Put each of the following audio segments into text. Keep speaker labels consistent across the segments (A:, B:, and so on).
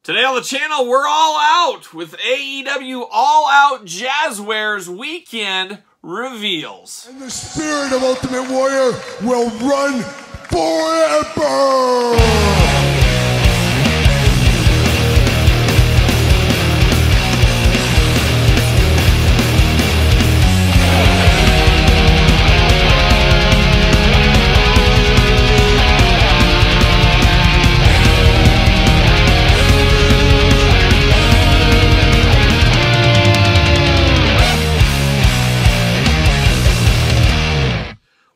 A: Today on the channel, we're all out with AEW All Out Jazwares Weekend Reveals.
B: And the spirit of Ultimate Warrior will run forever!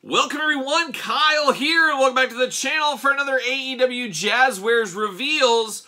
A: Welcome everyone, Kyle here, and welcome back to the channel for another AEW Jazwares Reveals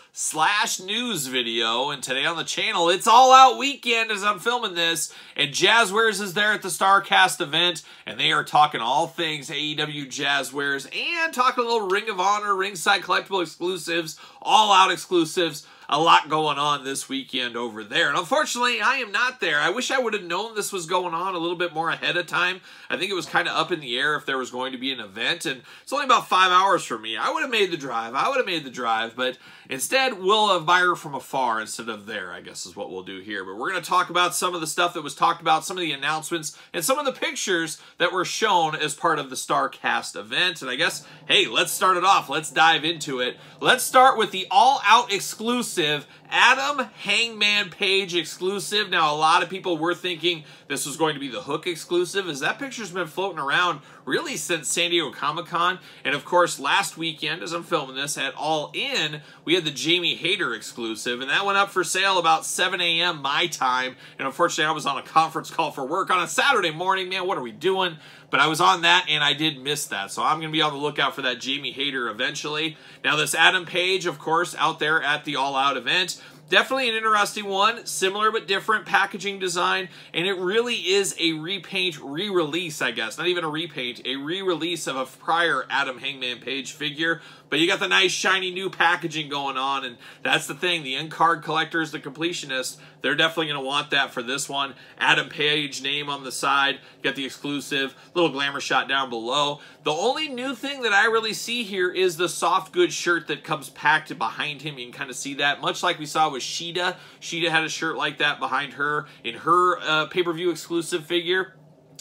A: / news video. And today on the channel, it's All Out Weekend as I'm filming this, and Jazwares is there at the StarCast event, and they are talking all things AEW Jazwares, and talking a little Ring of Honor, Ringside Collectible exclusives, All Out exclusives. A lot going on this weekend over there. And unfortunately, I am not there. I wish I would have known this was going on a little bit more ahead of time. I think it was kind of up in the air if there was going to be an event. And it's only about 5 hours for me. I would have made the drive. But instead, we'll admire from afar instead of there, I guess is what we'll do here. But we're going to talk about some of the stuff that was talked about, some of the announcements, and some of the pictures that were shown as part of the StarCast event. And I guess, hey, let's start it off. Let's dive into it. Let's start with the All Out exclusive Adam Hangman Page exclusive. Now, a lot of people were thinking this was going to be the Hook exclusive, as that picture's been floating around really since San Diego Comic-Con. And of course, last weekend, as I'm filming this, at All In, we had the Jamie Hayter exclusive, and that went up for sale about 7 a.m. my time. And unfortunately, I was on a conference call for work on a Saturday morning. Man, what are we doing? But I was on that, and I did miss that. So I'm going to be on the lookout for that Jamie Hayter eventually. Now, this Adam Page, of course, out there at the All Out event. Definitely an interesting one, similar but different packaging design, and it really is a repaint, re-release, I guess. Not even a repaint, a re-release of a prior Adam Hangman Page figure. But you got the nice, shiny new packaging going on, and that's the thing. The in-card collectors, the completionists, they're definitely going to want that for this one. Adam Page name on the side, got the exclusive, little glamour shot down below. The only new thing that I really see here is the soft goods shirt that comes packed behind him. You can kind of see that, much like we saw with Sheeta. Sheeta had a shirt like that behind her in her pay-per-view exclusive figure.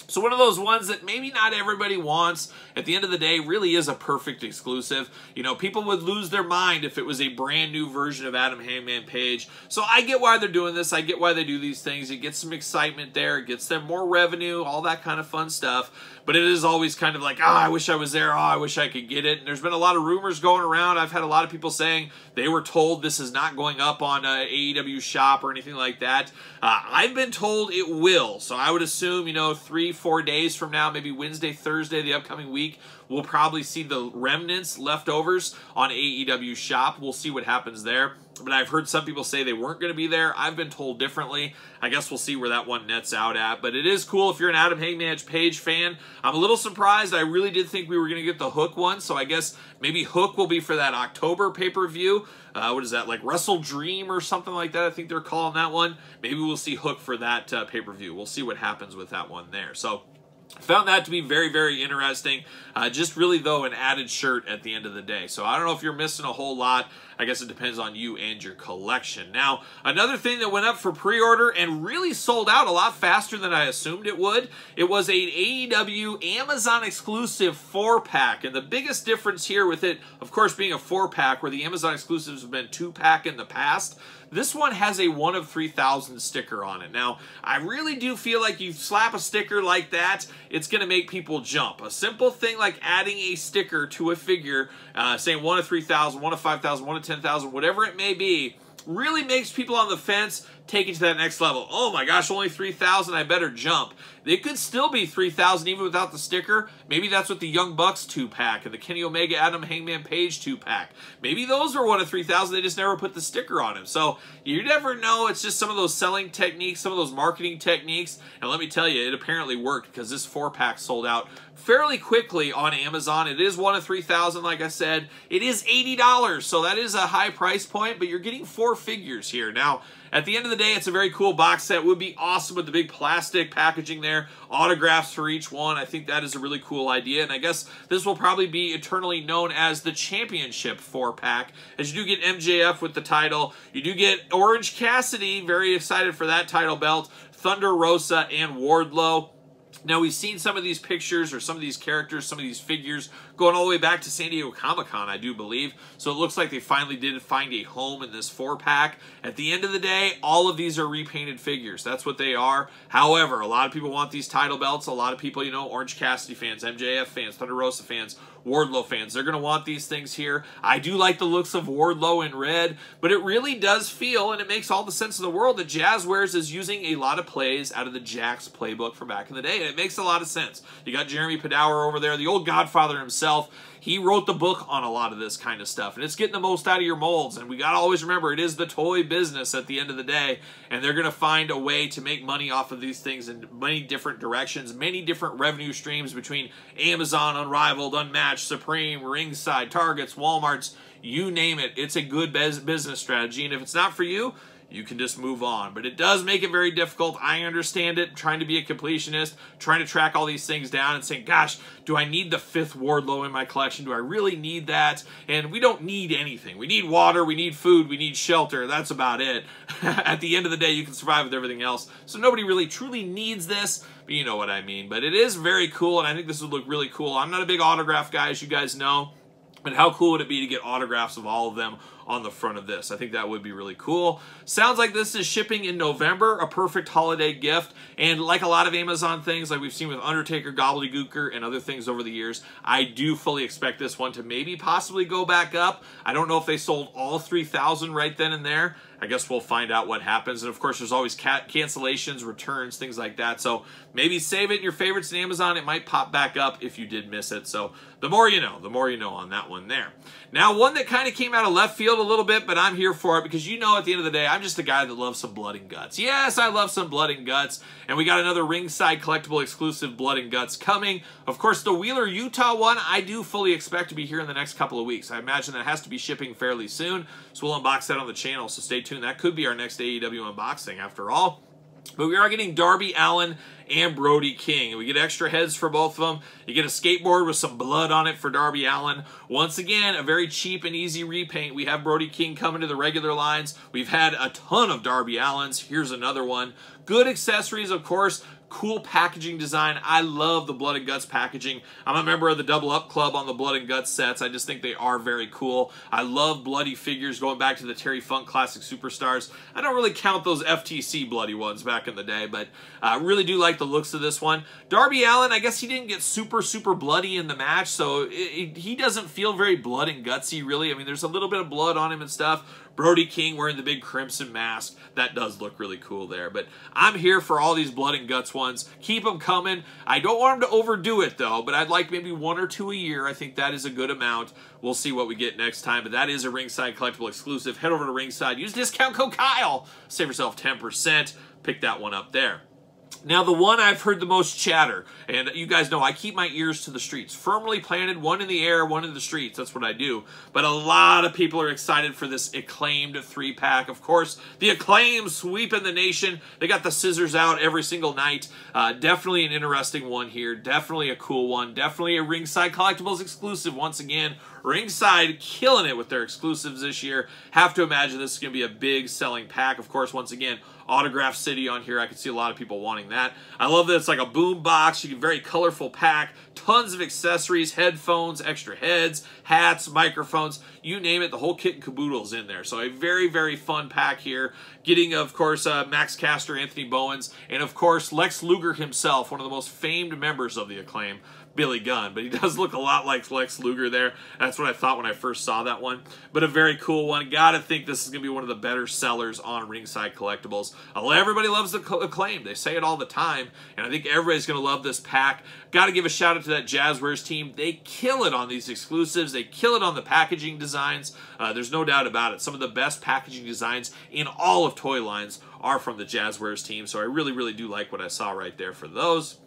A: So one of those ones that maybe not everybody wants, at the end of the day, really is a perfect exclusive. You know, people would lose their mind if it was a brand new version of Adam Hangman Page. So I get why they're doing this. I get why they do these things. It gets some excitement there. It gets them more revenue, all that kind of fun stuff. But it is always kind of like, oh, I wish I was there. Oh, I wish I could get it. And there's been a lot of rumors going around. I've had a lot of people saying they were told this is not going up on AEW shop or anything like that. I've been told it will. So I would assume, you know, 3-4 days from now, maybe Wednesday, Thursday, the upcoming week, we'll probably see the remnants, leftovers on AEW shop. We'll see what happens there. But I've heard some people say they weren't going to be there. I've been told differently. I guess we'll see where that one nets out at. But it is cool if you're an Adam Hangman Page fan. I'm a little surprised. I really did think we were going to get the Hook one. So I guess maybe Hook will be for that October pay-per-view. What is that, like Wrestle Dream or something like that? I think they're calling that one. Maybe we'll see Hook for that pay-per-view. We'll see what happens with that one there. So found that to be very, very interesting. Just really, though, an added shirt at the end of the day. So I don't know if you're missing a whole lot. I guess it depends on you and your collection. Now, another thing that went up for pre-order and really sold out a lot faster than I assumed it would, it was an AEW Amazon exclusive 4-pack. And the biggest difference here with it, of course, being a 4-pack, where the Amazon exclusives have been 2-pack in the past, this one has a 1 of 3,000 sticker on it. Now, I really do feel like you slap a sticker like that, it's going to make people jump. A simple thing like adding a sticker to a figure, saying 1 of 3,000, 1 of 5,000, 1 of 10,000, whatever it may be, really makes people on the fence take it to that next level. Oh my gosh, only 3,000, I better jump. It could still be 3,000 even without the sticker. Maybe that's what the Young Bucks 2-pack and the Kenny Omega Adam Hangman Page 2-pack. Maybe those are 1 of 3,000, they just never put the sticker on him. So you never know. It's just some of those selling techniques, some of those marketing techniques. And let me tell you, it apparently worked, because this 4-pack sold out fairly quickly on Amazon. It is 1 of 3,000, like I said. It is $80, so that is a high price point, but you're getting 4 figures here. Now, at the end of the day, it's a very cool box set. It would be awesome with the big plastic packaging there. there, autographs for each one. I think that is a really cool idea, and I guess this will probably be eternally known as the Championship 4-pack, as you do get MJF with the title. You do get Orange Cassidy, very excited for that title belt, Thunder Rosa, and Wardlow. Now, we've seen some of these pictures or some of these characters, some of these figures going all the way back to San Diego Comic-Con, I do believe. So it looks like they finally did find a home in this 4-pack. At the end of the day, all of these are repainted figures. That's what they are. However, a lot of people want these title belts. A lot of people, you know, Orange Cassidy fans, MJF fans, Thunder Rosa fans, Wardlow fans, they're going to want these things here. I do like the looks of Wardlow in red, but it really does feel, and it makes all the sense in the world, that Jazwares is using a lot of plays out of the Jax playbook from back in the day, and it makes a lot of sense. You got Jeremy Padawer over there, the old Godfather himself. He wrote the book on a lot of this kind of stuff, and it's getting the most out of your molds, and we got to always remember, it is the toy business at the end of the day, and they're going to find a way to make money off of these things in many different directions, many different revenue streams between Amazon, Unrivaled, Unmatched, Supreme, Ringside, Targets, Walmarts, you name it. It's a good business strategy, and if it's not for you, you can just move on. But it does make it very difficult. I understand it, trying to be a completionist, trying to track all these things down and saying, gosh, do I need the 5th Wardlow in my collection? Do I really need that? And we don't need anything. We need water, we need food, we need shelter. That's about it. At the end of the day, you can survive with everything else. So nobody really truly needs this, but you know what I mean. But it is very cool, and I think this would look really cool. I'm not a big autograph guy, as you guys know. But how cool would it be to get autographs of all of them on the front of this? I think that would be really cool. Sounds like this is shipping in November, a perfect holiday gift. And like a lot of Amazon things, like we've seen with Undertaker, Gobbledygooker, and other things over the years, I do fully expect this one to maybe possibly go back up. I don't know if they sold all 3,000 right then and there. I guess we'll find out what happens. And of course, there's always cancellations, returns, things like that. So maybe save it in your favorites in Amazon. It might pop back up if you did miss it. So the more you know on that one there. Now, one that kind of came out of left field a little bit, but I'm here for it because, you know, at the end of the day, I'm just a guy that loves some blood and guts. Yes, I love some blood and guts. And we got another Ringside collectible exclusive blood and guts coming. Of course, the Wheeler, Utah one, I do fully expect to be here in the next couple of weeks. I imagine that has to be shipping fairly soon. So we'll unbox that on the channel, so stay tuned. That could be our next AEW unboxing after all. But we are getting Darby Allin and Brody King. We get extra heads for both of them. You get a skateboard with some blood on it for Darby Allin. Once again, a very cheap and easy repaint. We have Brody King coming to the regular lines. We've had a ton of Darby Allins. Here's another one. Good accessories, of course. Cool packaging design. I love the Blood and Guts packaging. I'm a member of the Double Up Club on the Blood and Guts sets. I just think they are very cool. I love bloody figures going back to the Terry Funk Classic Superstars. I don't really count those FTC bloody ones back in the day, but I really do like the looks of this one. Darby Allin, I guess he didn't get super bloody in the match, so he doesn't feel very blood and gutsy, really. I mean, there's a little bit of blood on him and stuff. Brody King wearing the big crimson mask. That does look really cool there. But I'm here for all these blood and guts ones. Keep them coming. I don't want them to overdo it, though, but I'd like maybe 1 or 2 a year. I think that is a good amount. We'll see what we get next time, but that is a Ringside collectible exclusive. Head over to Ringside. Use discount code Kyle. Save yourself 10%. Pick that one up there. Now, the one I've heard the most chatter, and you guys know I keep my ears to the streets. Firmly planted, one in the air, one in the streets. That's what I do. But a lot of people are excited for this Acclaimed 3-pack. Of course, the Acclaim sweeping the nation. They got the scissors out every single night. Definitely an interesting one here. Definitely a cool one. Definitely a Ringside Collectibles exclusive once again. Ringside killing it with their exclusives this year. Have to imagine this is going to be a big selling pack. Of course, once again, Autograph City on here. I can see a lot of people wanting that. I love that it's like a boom box. You get a very colorful pack. Tons of accessories, headphones, extra heads, hats, microphones, you name it. The whole kit and caboodle is in there. So a very fun pack here. Getting, of course, Max Caster, Anthony Bowens, and of course, Lex Luger himself, one of the most famed members of the Acclaim. Billy Gunn, but he does look a lot like Lex Luger there. That's what I thought when I first saw that one. But a very cool one. Gotta think this is going to be one of the better sellers on Ringside Collectibles. Everybody loves the Acclaim. They say it all the time, and I think everybody's going to love this pack. Gotta give a shout out to that Jazwares team. They kill it on these exclusives. They kill it on the packaging designs. There's no doubt about it. Some of the best packaging designs in all of toy lines are from the Jazwares team, so I really do like what I saw right there for those.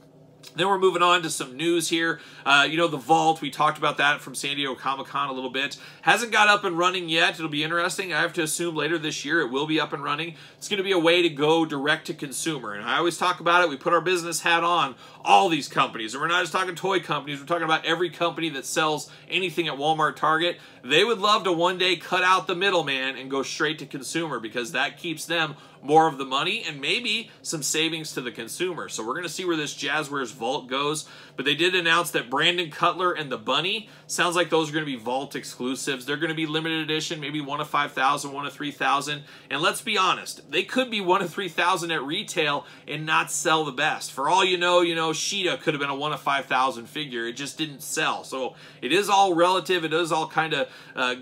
A: Then we're moving on to some news here. You know, the Vault, we talked about that from San Diego Comic-Con a little bit. Hasn't got up and running yet. It'll be interesting. I have to assume later this year it will be up and running. It's going to be a way to go direct to consumer. And I always talk about it. We put our business hat on all these companies. And we're not just talking toy companies. We're talking about every company that sells anything at Walmart, Target. They would love to one day cut out the middleman and go straight to consumer, because that keeps them more of the money and maybe some savings to the consumer. So we're going to see where this Jazwares Vault goes. But they did announce that Brandon Cutler and the Bunny, sounds like those are going to be Vault exclusives. They're going to be limited edition, maybe 1 of 5,000, 1 of 3,000. And let's be honest, they could be 1 of 3,000 at retail and not sell the best. For all you know, Sheeta could have been a 1 of 5,000 figure. It just didn't sell. So it is all relative. It is all kind of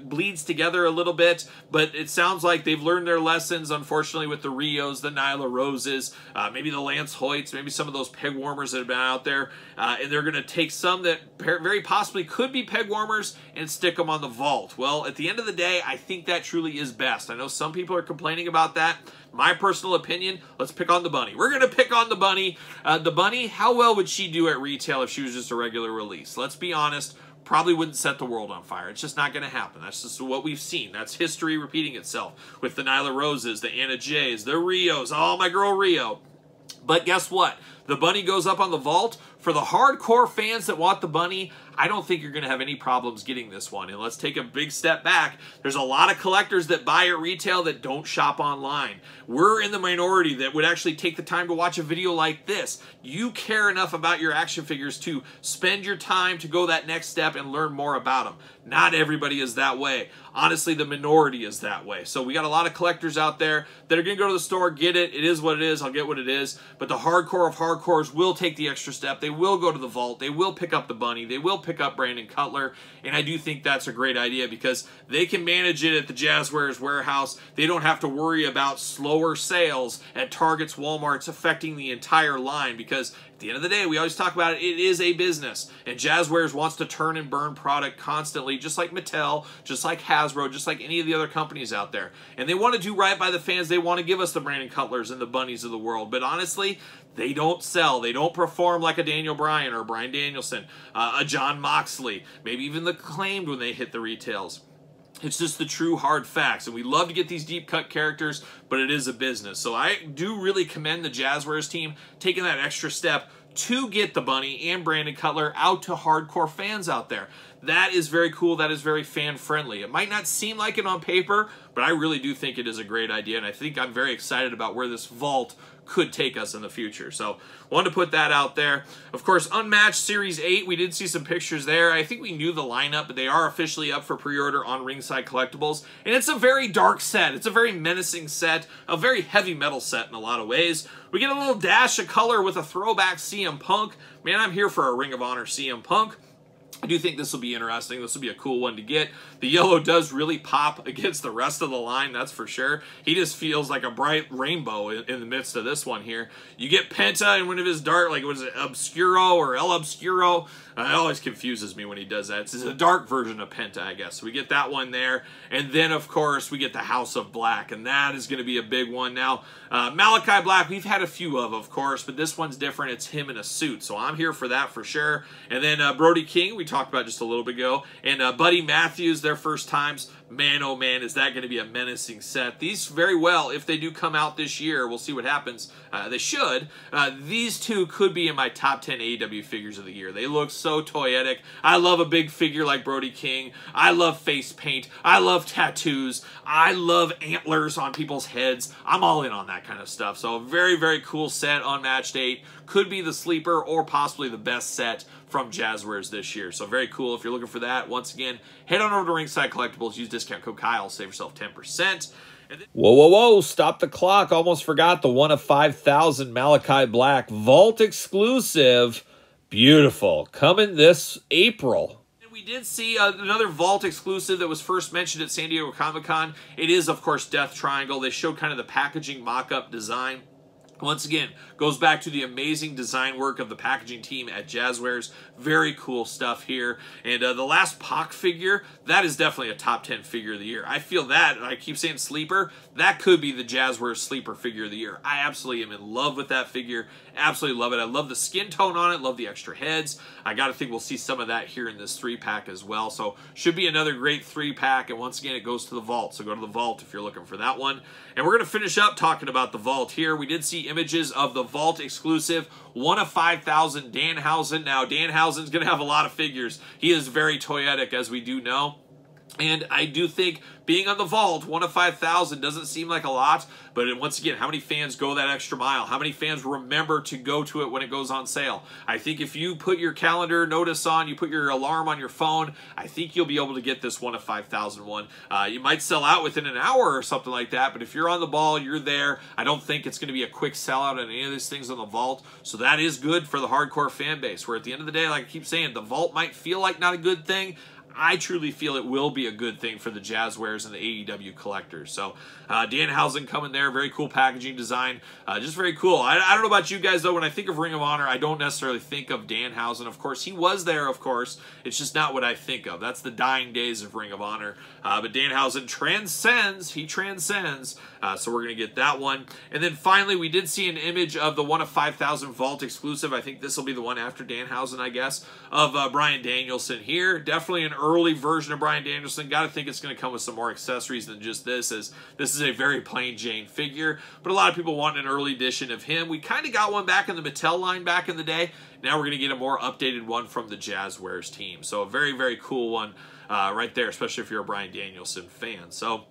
A: bleeds together a little bit. But it sounds like they've learned their lessons, unfortunately, with the Rios, the Nyla Roses, maybe the Lance Hoyts, maybe some of those peg warmers that have been out there. And they're going to take some that very possibly could be peg warmers and stick them on the Vault. Well, at the end of the day, I think that truly is best. I know some people are complaining about that. My personal opinion, let's pick on the Bunny. We're going to pick on the Bunny. The Bunny, how well would she do at retail if she was just a regular release? Let's be honest. Probably wouldn't set the world on fire. It's just not going to happen. That's just what we've seen. That's history repeating itself with the Nyla Roses, the Anna Jays, the Rios. Oh, my girl Rio. But guess what? The Bunny goes up on the Vault. For the hardcore fans that want the Bunny, I don't think you're going to have any problems getting this one. And let's take a big step back. There's a lot of collectors that buy at retail that don't shop online. We're in the minority that would actually take the time to watch a video like this. You care enough about your action figures to spend your time to go that next step and learn more about them. Not everybody is that way. Honestly, the minority is that way. So we got a lot of collectors out there that are going to go to the store, get it. It is what it is. I'll get what it is. But the hardcore of hardcores will take the extra step. They will go to the Vault. They will pick up the Bunny. They will pick up Brandon Cutler. And I do think that's a great idea because they can manage it at the Jazwares warehouse. They don't have to worry about slower sales at Targets, Walmarts affecting the entire line, because at the end of the day, we always talk about it, it is a business. And Jazwares wants to turn and burn product constantly, just like Mattel, just like Hasbro, just like any of the other companies out there. And they want to do right by the fans. They want to give us the Brandon Cutlers and the Bunnies of the world. But honestly, they don't sell. They don't perform like a Daniel Bryan or a Bryan Danielson, a John Moxley, maybe even the Acclaimed when they hit the retails. It's just the true hard facts. And we love to get these deep cut characters, but it is a business. So I do really commend the Jazwares team taking that extra step to get the Bunny and Brandon Cutler out to hardcore fans out there. That is very cool. That is very fan-friendly. It might not seem like it on paper, but I really do think it is a great idea, and I think I'm very excited about where this Vault could take us in the future. So, wanted to put that out there. Of course, Unmatched Series 8, we did see some pictures there. I think we knew the lineup, but they are officially up for pre-order on Ringside Collectibles, and it's a very dark set. It's a very menacing set, a very heavy metal set in a lot of ways. We get a little dash of color with a throwback CM Punk. Man, I'm here for a Ring of Honor CM Punk. I do think this will be interesting. This will be a cool one to get. The yellow does really pop against the rest of the line, that's for sure. He just feels like a bright rainbow in the midst of this one here. You get Penta in one of his dark, like, what is it, Obscuro or El Obscuro? It always confuses me when he does that. It's a dark version of Penta, I guess. So we get that one there. And then, of course, we get the House of Black, and that is going to be a big one. Now, Malachi Black, we've had a few of course, but this one's different. It's him in a suit, so I'm here for that for sure. And then Brody King, we talked about just a little bit ago, and Buddy Matthews, their first times. Man, oh man, is that going to be a menacing set. These very well, if they do come out this year, we'll see what happens. They should. These two could be in my top 10 AEW figures of the year. They look so toyetic. I love a big figure like Brody King. I love face paint. I love tattoos. I love antlers on people's heads. I'm all in on that kind of stuff. So a very, very cool set on Match 8. Could be the sleeper or possibly the best set from Jazwares this year. So very cool. If you're looking for that, once again, head on over to Ringside Collectibles. Use discount code Kyle. Save yourself 10%. Whoa, whoa, whoa. Stop the clock. Almost forgot the 1 of 5,000 Malachi Black Vault exclusive. Beautiful. Coming this April. We did see another Vault exclusive that was first mentioned at San Diego Comic-Con. It is, of course, Death Triangle. They showed kind of the packaging mock-up design. Once again, goes back to the amazing design work of the packaging team at Jazwares. Very cool stuff here. And the last Pac figure, that is definitely a top 10 figure of the year. I feel that, and I keep saying sleeper, that could be the Jazwares sleeper figure of the year. I absolutely am in love with that figure. Absolutely love it. I love the skin tone on it. Love the extra heads. I got to think we'll see some of that here in this 3-pack as well. So should be another great 3-pack. And once again, it goes to the vault. So go to the vault if you're looking for that one. And we're going to finish up talking about the vault here. We did see images of the vault exclusive 1 of 5,000 Danhausen. Now, Danhausen's going to have a lot of figures. He is very toyetic, as we do know. And I do think being on the vault, 1 of 5,000 doesn't seem like a lot, but once again, how many fans go that extra mile? How many fans remember to go to it when it goes on sale? I think if you put your calendar notice on, you put your alarm on your phone, I think you'll be able to get this 1 of 5,000 one. You might sell out within an hour or something like that, but if you're on the ball, you're there. I don't think it's going to be a quick sellout on any of these things on the vault, so that is good for the hardcore fan base, where at the end of the day, like I keep saying, the vault might feel like not a good thing. I truly feel it will be a good thing for the Jazwares and the AEW collectors. So Danhausen coming there, very cool packaging design, just very cool. I don't know about you guys though, when I think of Ring of Honor, I don't necessarily think of Danhausen. Of course, he was there, of course. It's just not what I think of. That's the dying days of Ring of Honor. But Danhausen transcends, he transcends. So we're going to get that one. And then finally, we did see an image of the 1 of 5,000 Vault exclusive. I think this will be the one after Danhausen, I guess, of Bryan Danielson here. Definitely an early version of Bryan Danielson. Got to think it's going to come with some more accessories than just this, as this is a very plain Jane figure. But a lot of people want an early edition of him. We kind of got one back in the Mattel line back in the day. Now we're going to get a more updated one from the Jazwares team. So a very, very cool one right there, especially if you're a Bryan Danielson fan. So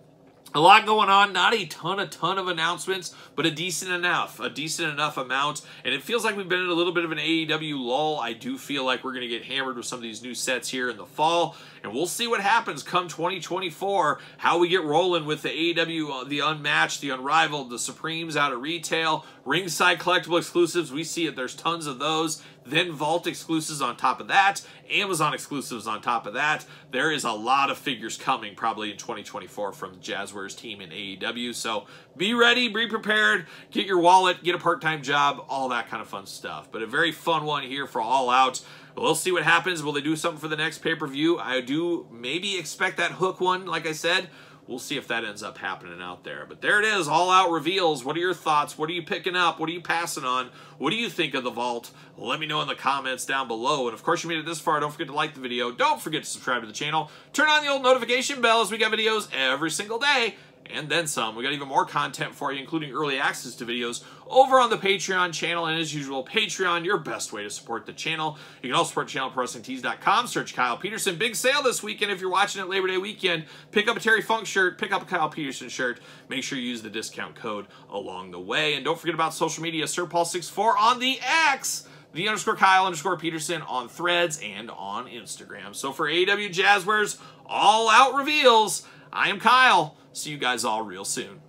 A: a lot going on, not a ton of announcements, but a decent enough amount, and it feels like we've been in a little bit of an AEW lull. I do feel like we're going to get hammered with some of these new sets here in the fall, and we'll see what happens come 2024, how we get rolling with the AEW, the Unmatched, the Unrivaled, the Supremes out of retail, ringside collectible exclusives, we see it, there's tons of those, then Vault exclusives on top of that, Amazon exclusives on top of that. There is a lot of figures coming probably in 2024 from the Jazwares team in AEW, so be ready, be prepared, get your wallet, get a part-time job, all that kind of fun stuff. But a very fun one here for All Out. We'll see what happens. Will they do something for the next pay-per-view? I do maybe expect that Hook one, like I said. We'll see if that ends up happening out there. But there it is, All Out Reveals. What are your thoughts? What are you picking up? What are you passing on? What do you think of the Vault? Let me know in the comments down below. And of course, you made it this far. Don't forget to like the video. Don't forget to subscribe to the channel. Turn on the old notification bell, as we got videos every single day. And then some. We got even more content for you, including early access to videos over on the Patreon channel. And as usual, Patreon, your best way to support the channel. You can also support the channel at ProWrestlingTees.com. Search Kyle Peterson. Big sale this weekend if you're watching it Labor Day weekend. Pick up a Terry Funk shirt. Pick up a Kyle Peterson shirt. Make sure you use the discount code along the way. And don't forget about social media. SirPaul64 on the X. The _Kyle_Peterson on Threads and on Instagram. So for AEW Jazwares All Out Reveals, I am Kyle. See you guys all real soon.